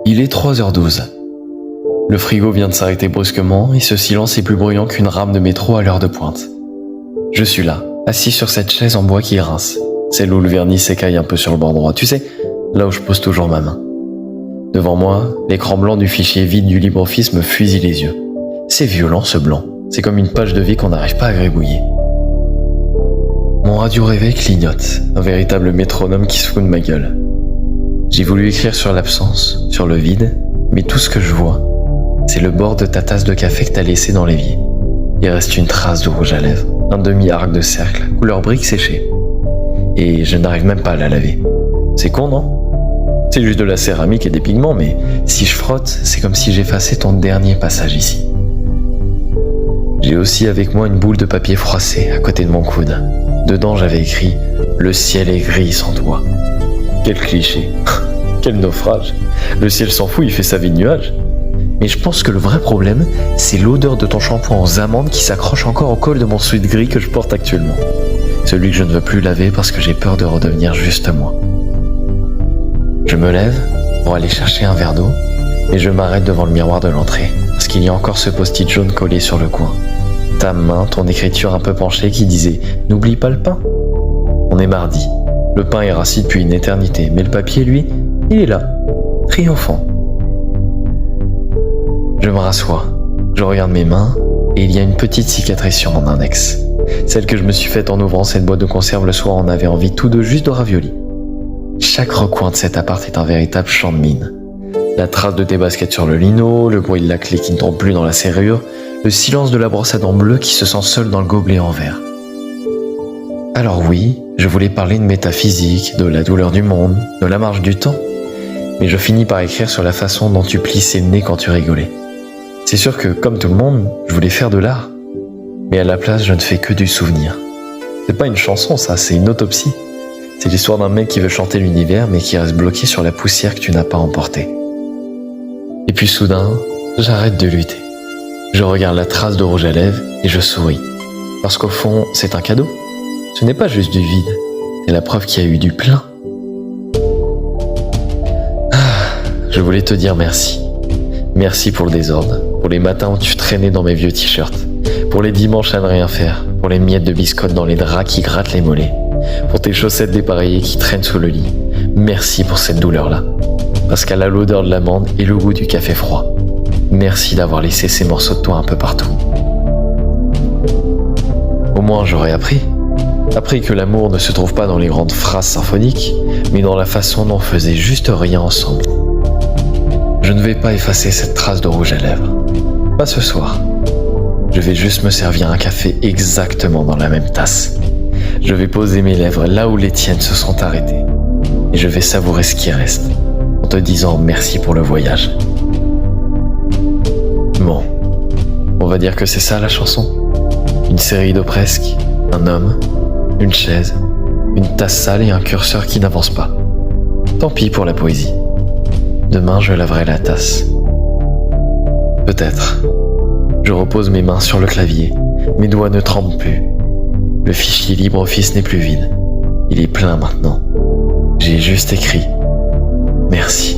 Il est 3h12. Le frigo vient de s'arrêter brusquement et ce silence est plus bruyant qu'une rame de métro à l'heure de pointe. Je suis là, assis sur cette chaise en bois qui grince, celle où le vernis s'écaille un peu sur le bord droit, tu sais, là où je pose toujours ma main. Devant moi, l'écran blanc du fichier vide du LibreOffice me fusille les yeux. C'est violent ce blanc, c'est comme une page de vie qu'on n'arrive pas à gribouiller. Mon radio réveil clignote, un véritable métronome qui se fout de ma gueule. J'ai voulu écrire sur l'absence, sur le vide, mais tout ce que je vois, c'est le bord de ta tasse de café que t'as laissé dans l'évier. Il reste une trace de rouge à lèvres, un demi-arc de cercle, couleur brique séchée. Et je n'arrive même pas à la laver. C'est con, non? C'est juste de la céramique et des pigments, mais si je frotte, c'est comme si j'effaçais ton dernier passage ici. J'ai aussi avec moi une boule de papier froissé à côté de mon coude. Dedans, j'avais écrit « Le ciel est gris sans toi ». Quel cliché. Quel naufrage. Le ciel s'en fout, il fait sa vie de nuage. Mais je pense que le vrai problème, c'est l'odeur de ton shampoing aux amandes qui s'accroche encore au col de mon sweat gris que je porte actuellement. Celui que je ne veux plus laver parce que j'ai peur de redevenir juste moi. Je me lève pour aller chercher un verre d'eau, mais je m'arrête devant le miroir de l'entrée, parce qu'il y a encore ce post-it jaune collé sur le coin. Ta main, ton écriture un peu penchée qui disait « N'oublie pas le pain ». On est mardi. Le pain est rassis depuis une éternité, mais le papier, lui, il est là, triomphant. Je me rassois, je regarde mes mains, et il y a une petite cicatrice sur mon index. Celle que je me suis faite en ouvrant cette boîte de conserve le soir, on avait envie tous deux juste de raviolis. Chaque recoin de cet appart est un véritable champ de mine. La trace de tes baskets sur le lino, le bruit de la clé qui ne tombe plus dans la serrure, le silence de la brosse à dents bleue qui se sent seule dans le gobelet en verre. Alors oui, je voulais parler de métaphysique, de la douleur du monde, de la marche du temps, mais je finis par écrire sur la façon dont tu plissais le nez quand tu rigolais. C'est sûr que, comme tout le monde, je voulais faire de l'art, mais à la place, je ne fais que du souvenir. C'est pas une chanson, ça, c'est une autopsie. C'est l'histoire d'un mec qui veut chanter l'univers, mais qui reste bloqué sur la poussière que tu n'as pas emportée. Et puis soudain, j'arrête de lutter. Je regarde la trace de rouge à lèvres et je souris. Parce qu'au fond, c'est un cadeau. Ce n'est pas juste du vide, c'est la preuve qu'il y a eu du plein. Je voulais te dire merci. Merci pour le désordre, pour les matins où tu traînais dans mes vieux t-shirts, pour les dimanches à ne rien faire, pour les miettes de biscottes dans les draps qui grattent les mollets, pour tes chaussettes dépareillées qui traînent sous le lit. Merci pour cette douleur-là, parce qu'elle a l'odeur de l'amande et le goût du café froid. Merci d'avoir laissé ces morceaux de toi un peu partout. Au moins j'aurais appris que l'amour ne se trouve pas dans les grandes phrases symphoniques, mais dans la façon dont on faisait juste rien ensemble. Je ne vais pas effacer cette trace de rouge à lèvres. Pas ce soir. Je vais juste me servir un café exactement dans la même tasse. Je vais poser mes lèvres là où les tiennes se sont arrêtées. Et je vais savourer ce qui reste, en te disant merci pour le voyage. Bon, on va dire que c'est ça la chanson. Une série de presque, un homme, une chaise, une tasse sale et un curseur qui n'avance pas. Tant pis pour la poésie. Demain, je laverai la tasse. Peut-être. Je repose mes mains sur le clavier. Mes doigts ne tremblent plus. Le fichier LibreOffice n'est plus vide. Il est plein maintenant. J'ai juste écrit. Merci.